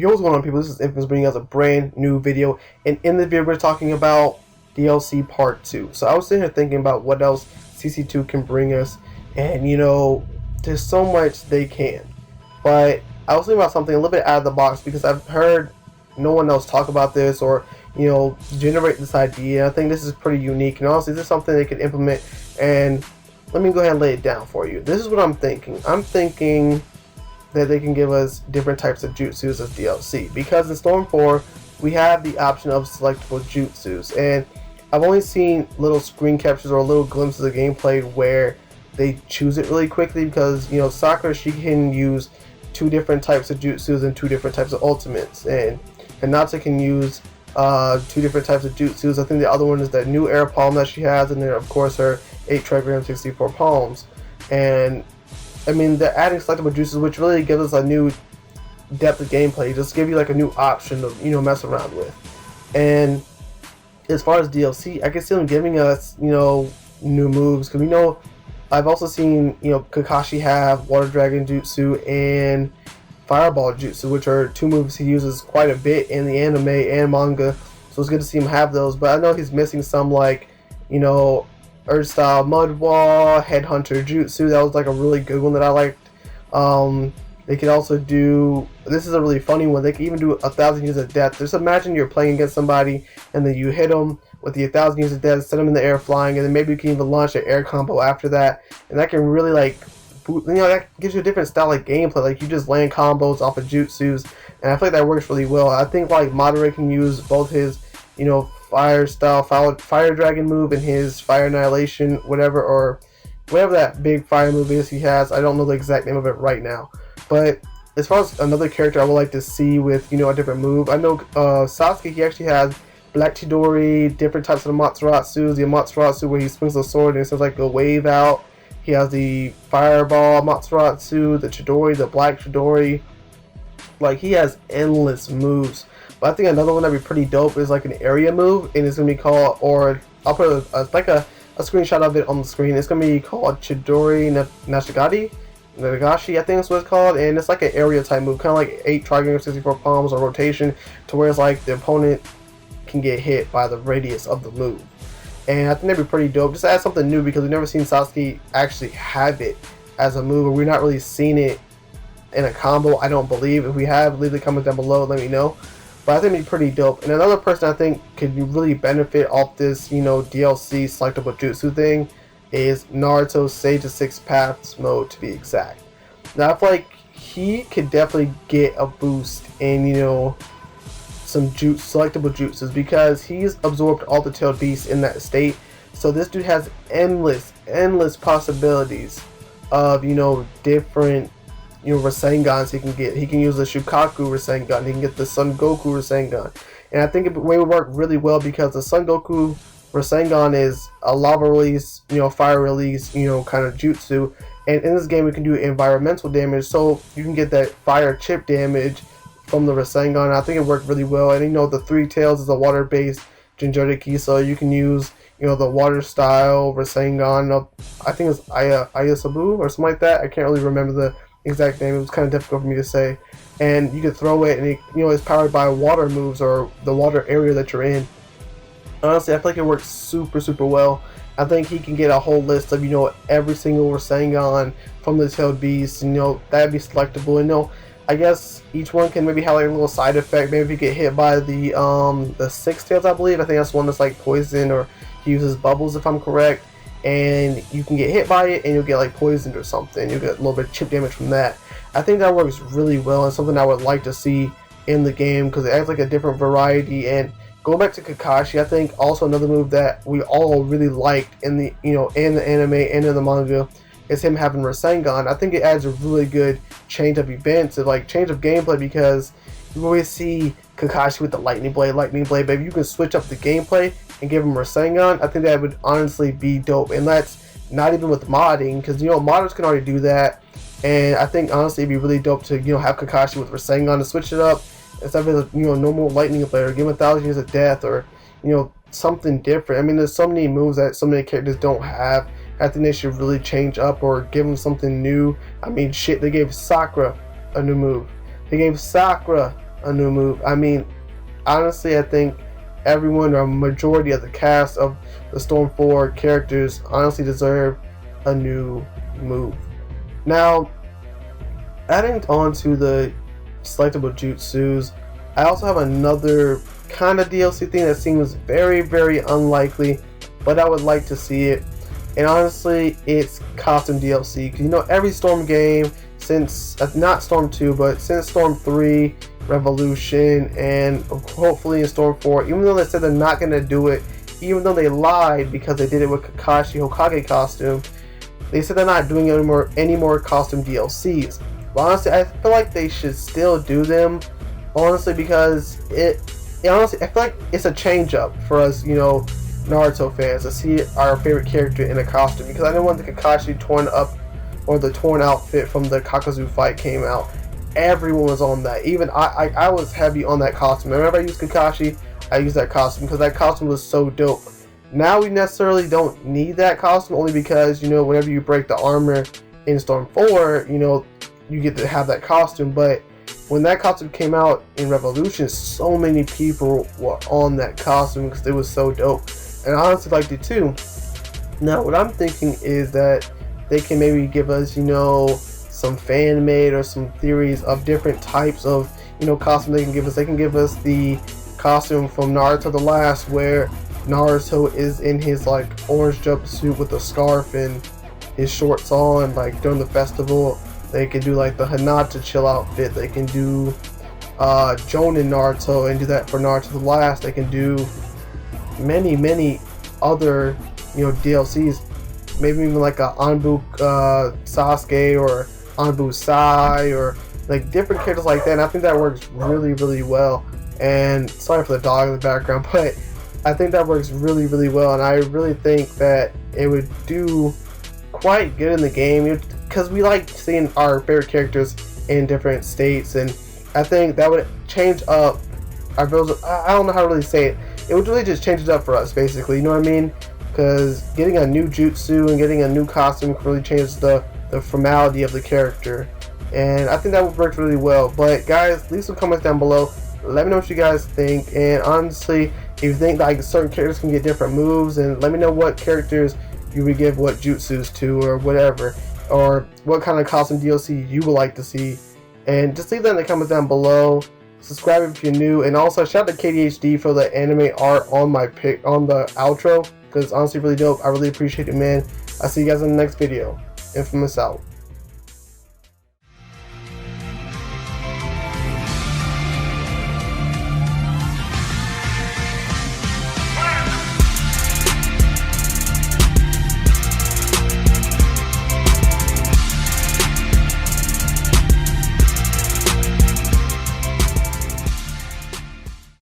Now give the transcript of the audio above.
Yo, what's going on, people? This is Infamous bringing us a brand new video, and in the video we're talking about DLC Part 2. So I was sitting here thinking about what else CC2 can bring us, and there's so much they can. But I was thinking about something a little bit out of the box because I've heard no one else talk about this or generate this idea. I think this is pretty unique, and honestly, this is something they could implement. And let me go ahead and lay it down for you. This is what I'm thinking. I'm thinking that they can give us different types of jutsus as DLC, because in Storm 4 we have the option of selectable jutsus, and I've only seen little screen captures or little glimpses of gameplay where they choose it really quickly, because Sakura, she can use 2 different types of jutsus and 2 different types of ultimates, and Hinata can use 2 different types of jutsus. I think the other one is that new air palm that she has, and then of course her 8 trigram 64 palms. And I mean, they're adding selectable juices, which really gives us a new depth of gameplay. Just give you like a new option to mess around with. And as far as DLC, I can see them giving us new moves, because I've also seen Kakashi have Water Dragon Jutsu and Fireball Jutsu, which are 2 moves he uses quite a bit in the anime and manga. So it's good to see him have those. But I know he's missing some, like Earth Style Mud Wall, Headhunter Jutsu. That was like a really good one that I liked. They could also do, this is a really funny one, they can even do 1,000 Years of Death. Just imagine you're playing against somebody and then you hit them with the 1,000 Years of Death, set them in the air flying, and then maybe you can even launch an air combo after that. And that can really that gives you a different style of gameplay. Like, you just land combos off of jutsus, and I feel like that works really well. I think like Madara can use both his fire style fire dragon move and his fire annihilation whatever that big fire move is he has. I don't know the exact name of it right now, but as far as another character I would like to see with a different move, I know Sasuke, he actually has Black Chidori, different types of Amaterasu. The Amaterasu where he swings the sword and it says like a wave out. He has the Fireball Amaterasu, the Chidori, the Black Chidori. Like, he has endless moves. But I think another one that'd be pretty dope is like an area move, and it's gonna be called, or I'll put a screenshot of it on the screen. It's gonna be called Chidori Nagashi, I think that's what it's called, and it's like an area type move, kind of like 8 triangle 64 palms or rotation, to where it's like the opponent can get hit by the radius of the move. And I think that'd be pretty dope. Just add something new, because we've never seen Sasuke actually have it as a move, or we're not really seeing it in a combo, I don't believe. If we have, leave the comments down below, let me know. But I think it'd be pretty dope. And another person I think could really benefit off this, DLC selectable jutsu thing is Naruto Sage of 6 Paths mode, to be exact. Now, I feel like he could definitely get a boost in, some selectable jutsus, because he's absorbed all the tailed beasts in that state. So this dude has endless possibilities of, different Rasengans he can get. He can use the Shukaku Rasengan. He can get the Son Goku Rasengan. And I think it would work really well, because the Son Goku Rasengan is a lava release, fire release, kind of jutsu. And in this game, we can do environmental damage, so you can get that fire chip damage from the Rasengan. I think it worked really well. And the 3 tails is a water-based Jinchuriki, so you can use the water style Rasengan. I think it's Ayasabu or something like that. I can't really remember the exact name. It was kind of difficult for me to say. And you can throw it, and it, it's powered by water moves or the water area that you're in. Honestly, I feel like it works super well. I think he can get a whole list of every single Rasengan from the tailed beast, and that'd be selectable. And I guess each one can maybe have like a little side effect. Maybe if you get hit by the 6 tails, I believe. I think that's one that's like poison, or he uses bubbles, if I'm correct. And you can get hit by it and you'll get like poisoned or something. You'll get a little bit of chip damage from that. I think that works really well, and something I would like to see in the game, because it adds like a different variety. And going back to Kakashi, I think also another move that we all really liked in the in the anime and in the manga is him having Rasengan. I think it adds a really good change of events, like change of gameplay, because you always see Kakashi with the lightning blade, but if you can switch up the gameplay and give him Rasengan, I think that would honestly be dope. And that's not even with modding, because modders can already do that. And I think honestly it'd be really dope to have Kakashi with Rasengan, to switch it up instead of normal lightning blade, or give him 1,000 Years of Death, or something different. I mean, there's so many moves that so many characters don't have. I think they should really change up or give them something new. I mean, shit, they gave Sakura a new move. They gave Sakura a new move. I mean, honestly, I think everyone or majority of the cast of the Storm 4 characters honestly deserve a new move. Now, adding on to the selectable jutsus, I also have another kind of DLC thing that seems very, very unlikely, but I would like to see it. And honestly, it's costume DLC. Because you know, every Storm game since, not Storm 2, but since Storm 3, Revolution, and hopefully in Storm 4, even though they said they're not going to do it, even though they lied because they did it with Kakashi Hokage costume, they said they're not doing any more costume DLCs. But honestly, I feel like they should still do them, honestly, because honestly, I feel like it's a change up for us, you know, Naruto fans, to see our favorite character in a costume. Because I didn't want the Kakashi torn up or the torn outfit from the Kakazu fight came out. Everyone was on that. Even I was heavy on that costume. Whenever I used Kakashi, I used that costume because that costume was so dope. Now we necessarily don't need that costume, only because, you know, whenever you break the armor in Storm 4, you know, you get to have that costume. But when that costume came out in Revolution, so many people were on that costume because it was so dope. And I honestly liked it too. Now what I'm thinking is that they can maybe give us, you know, some fan made or some theories of different types of, you know, costume they can give us. They can give us the costume from Naruto the Last, where Naruto is in his like orange jumpsuit with a scarf and his shorts on, like during the festival. They can do like the Hinata chill outfit. They can do Jonin Naruto and do that for Naruto the Last. They can do many other, you know, DLCs. Maybe even like a Anbu Sasuke or Anbu Sai, or like different characters like that. And I think that works really well. And sorry for the dog in the background, but I think that works really well. And I really think that it would do quite good in the game, because we like seeing our favorite characters in different states. And I think that would change up our builds. I don't know how to really say it. It would really just change it up for us, basically. You know what I mean? Because getting a new jutsu and getting a new costume really changes the formality of the character. And I think that would work really well. But guys, leave some comments down below. Let me know what you guys think. And honestly, if you think like certain characters can get different moves, and let me know what characters you would give what jutsus to, or whatever, or what kind of costume DLC you would like to see. And just leave that in the comments down below. Subscribe if you're new, and also shout out to KDHD for the anime art on my on the outro, because it's honestly really dope. I really appreciate it, man. I'll see you guys in the next video. Infamous out.